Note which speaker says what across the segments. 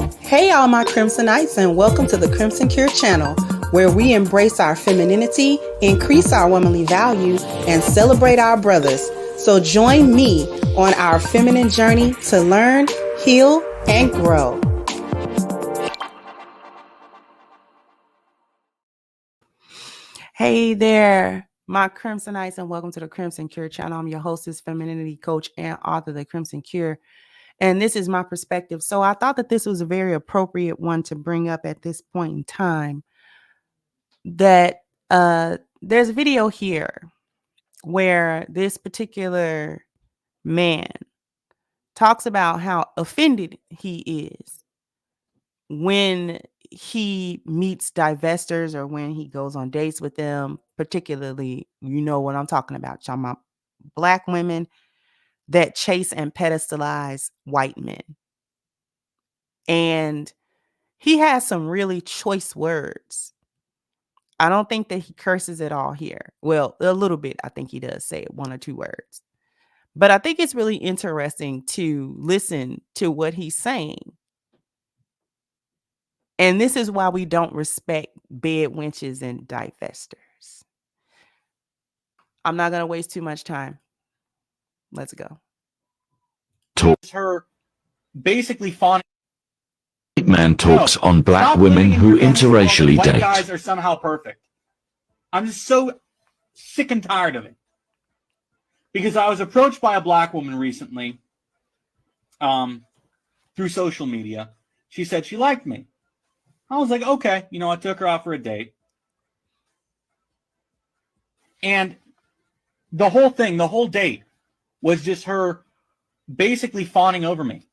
Speaker 1: Hey, all my Crimsonites, and welcome to the Crimson Cure channel, where we embrace our femininity, increase our womanly values, and celebrate our brothers. So join me on our feminine journey to learn, heal, and grow. Hey there, my Crimsonites, and welcome to the Crimson Cure channel. I'm your hostess, femininity coach, and author of the Crimson Cure. And this is my perspective. So I thought that this was a very appropriate one to bring up at this point in time. That there's a video here where this particular man talks about how offended he is when he meets divestors or when he goes on dates with them, particularly, you know what I'm talking about. Talking about Black women that chase and pedestalize white men. And he has some really choice words. I don't think that he curses at all here. Well, a little bit. I think he does say one or two words. But I think it's really interesting to listen to what he's saying. And this is why we don't respect bed wenches and divestors. I'm not going to waste too much time. Let's go.
Speaker 2: Her basically fawning.
Speaker 3: White man talks on black women who interracially date.
Speaker 2: White guys are somehow perfect. I'm just so sick and tired of it. Because I was approached by a Black woman recently through social media. She said she liked me. I was like, okay. I took her out for a date. And the whole date was just her basically fawning over me.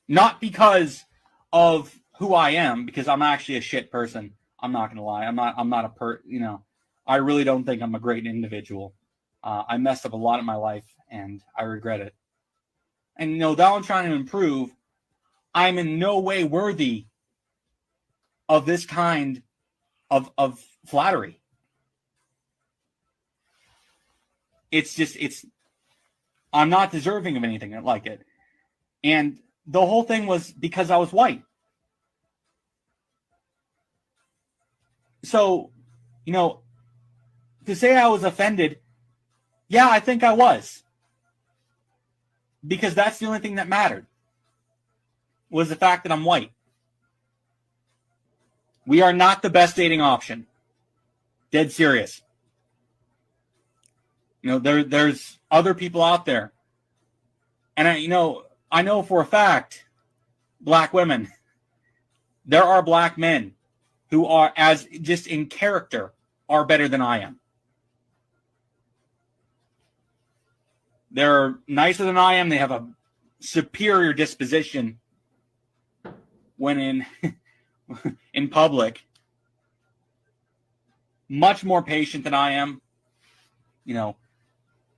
Speaker 2: Not because of who I am, because I'm actually a shit person. I'm not gonna lie. I'm not I really don't think I'm a great individual. I messed up a lot in my life and I regret it. And though I'm trying to improve, I'm in no way worthy of this kind of flattery. I'm not deserving of anything like it. And the whole thing was because I was white. So, to say I was offended, yeah, I think I was. Because that's the only thing that mattered, was the fact that I'm white. We are not the best dating option. Dead serious. There's other people out there. And I know for a fact, Black women, there are Black men who are, as just in character, are better than I am. They're nicer than I am. They have a superior disposition when in public. Much more patient than I am.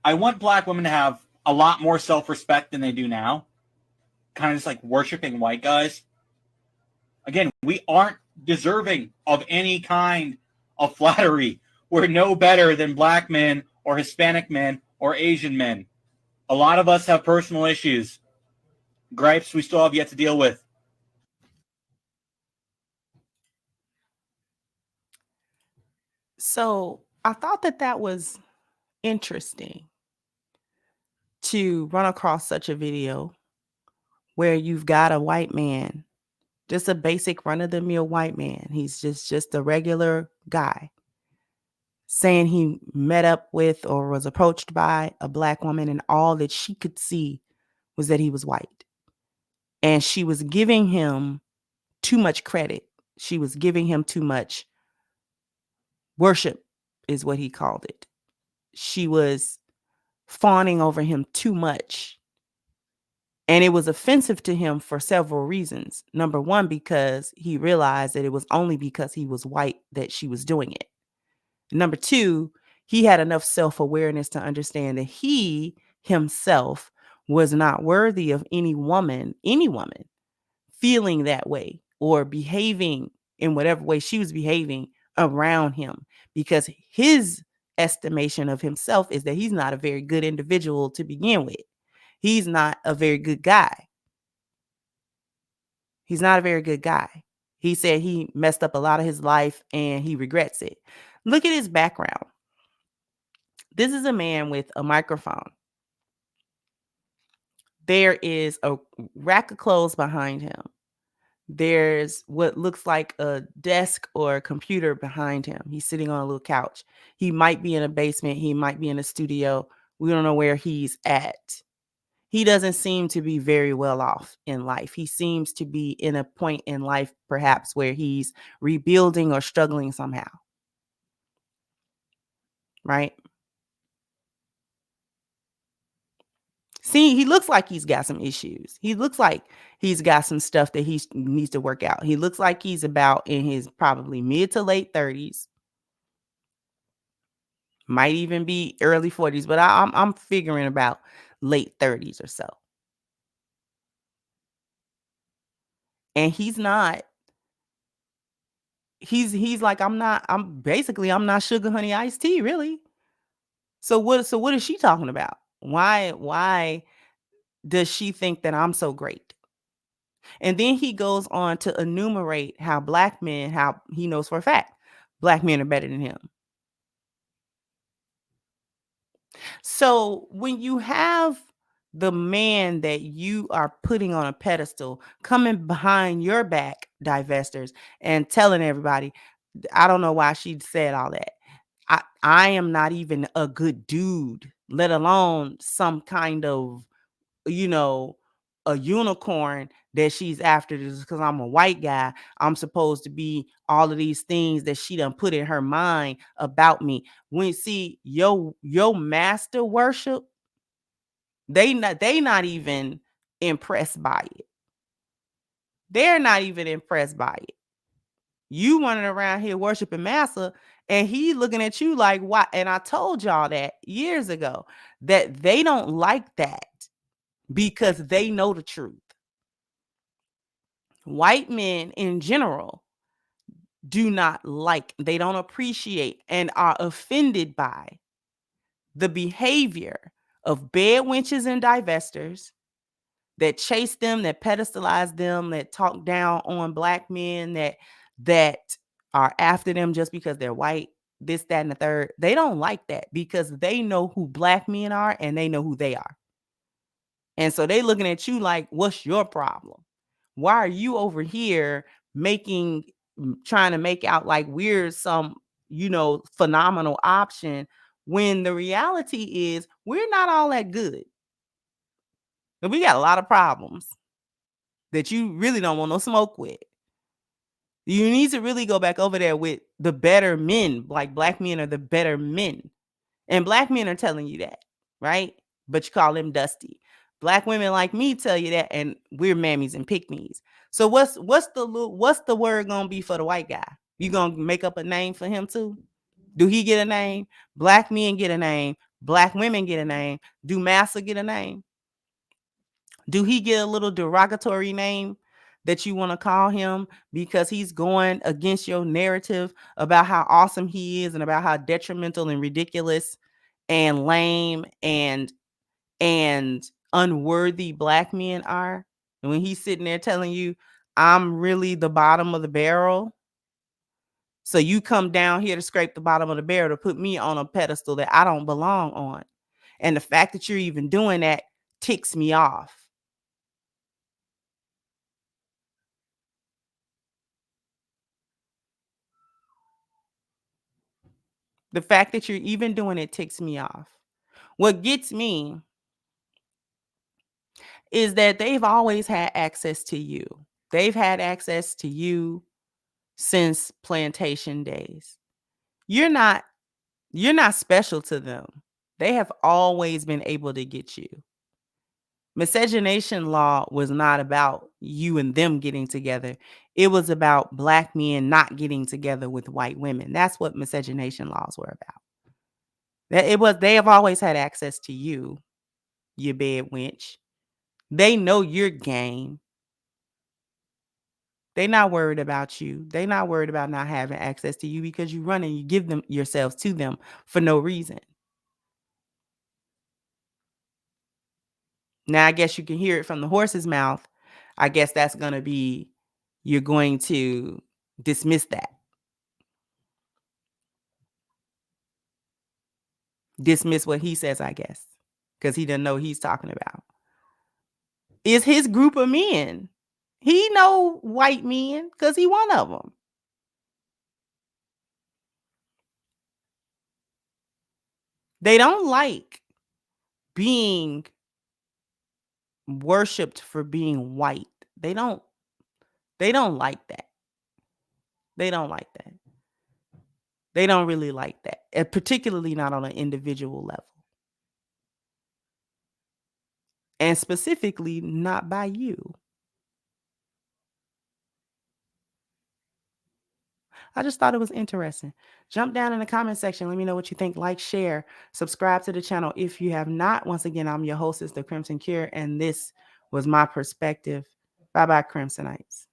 Speaker 2: I want Black women to have a lot more self-respect than they do now. Kind of just like worshiping white guys. Again, we aren't deserving of any kind of flattery. We're no better than Black men or Hispanic men or Asian men. A lot of us have personal issues, gripes we still have yet to deal with.
Speaker 1: So I thought that was interesting to run across such a video where you've got a white man, just a basic run-of-the-mill white man. He's just a regular guy saying he met up with or was approached by a Black woman, and all that she could see was that he was white. And she was giving him too much credit. She was giving him too much worship, is what he called it. She was fawning over him too much. And it was offensive to him for several reasons. Number one, because he realized that it was only because he was white that she was doing it. Number two, he had enough self-awareness to understand that he himself was not worthy of any woman feeling that way or behaving in whatever way she was behaving around him, because his estimation of himself is that he's not a very good individual to begin with. He's not a very good guy. He's not a very good guy. He said he messed up a lot of his life and he regrets it. Look at his background. This is a man with a microphone. There is a rack of clothes behind him. There's what looks like a desk or a computer behind him. He's sitting on a little couch. He might be in a basement. He might be in a studio. We don't know where he's at. He doesn't seem to be very well off in life. He seems to be in a point in life, perhaps, where he's rebuilding or struggling somehow. Right? See, he looks like he's got some issues. He looks like he's got some stuff that he needs to work out. He looks like he's about in his probably mid to late 30s. Might even be early 40s, but I'm figuring about late 30s or so. And he's not. He's like, I'm not sugar honey iced tea, really. So what is she talking about? Why does she think that I'm so great? And then he goes on to enumerate how he knows for a fact black men are better than him. So when you have the man that you are putting on a pedestal coming behind your back, divestors, and telling everybody, I don't know why she said all that. I am not even a good dude, let alone some kind of, a unicorn that she's after just because I'm a white guy. I'm supposed to be all of these things that she done put in her mind about me. When see your master worship, they not even impressed by it. They're not even impressed by it. You running around here worshiping Massa, and he looking at you like, why? And I told y'all that years ago that they don't like that because they know the truth. White men in general they don't appreciate and are offended by the behavior of bed wenches and divestors that chase them, that pedestalize them, that talk down on black men, that are after them just because they're white, this, that, and the third. They don't like that because they know who black men are and they know who they are. And so they looking at you like, what's your problem? Why are you over here trying to make out like we're some, phenomenal option when the reality is we're not all that good. And we got a lot of problems that you really don't want no smoke with. You need to really go back over there with the better men. Like black men are the better men. And black men are telling you that, right? But you call them dusty. Black women like me tell you that, and we're mammies and pick-me's. So what's the word gonna be for the white guy? You gonna make up a name for him too? Do he get a name? Black men get a name. Black women get a name. Do Massa get a name? Do he get a little derogatory name that you want to call him because he's going against your narrative about how awesome he is and about how detrimental and ridiculous and lame and unworthy black men are? And when he's sitting there telling you, I'm really the bottom of the barrel, so you come down here to scrape the bottom of the barrel to put me on a pedestal that I don't belong on. And the fact that you're even doing that ticks me off. The fact that you're even doing it ticks me off. What gets me is that they've always had access to you. They've had access to you since plantation days. You're not special to them. They have always been able to get you. Miscegenation law was not about you and them getting together. It was about black men not getting together with white women. That's what miscegenation laws were about. They have always had access to you, you bed wench. They know your game. They're not worried about you. They're not worried about not having access to you because you run and you give them yourselves to them for no reason. Now, I guess you can hear it from the horse's mouth. I guess that's going to be you're going to dismiss that. Dismiss what he says, I guess, because he doesn't know what he's talking about. It's his group of men. He know white men because he one of them. They don't like being worshipped for being white. They don't like that. They don't like that. They don't really like that, and particularly not on an individual level. And specifically not by you. I just thought it was interesting. Jump down in the comment section. Let me know what you think. Like, share, subscribe to the channel if you have not. Once again, I'm your hostess, The Crimson Cure, and this was my perspective. Bye-bye, Crimsonites.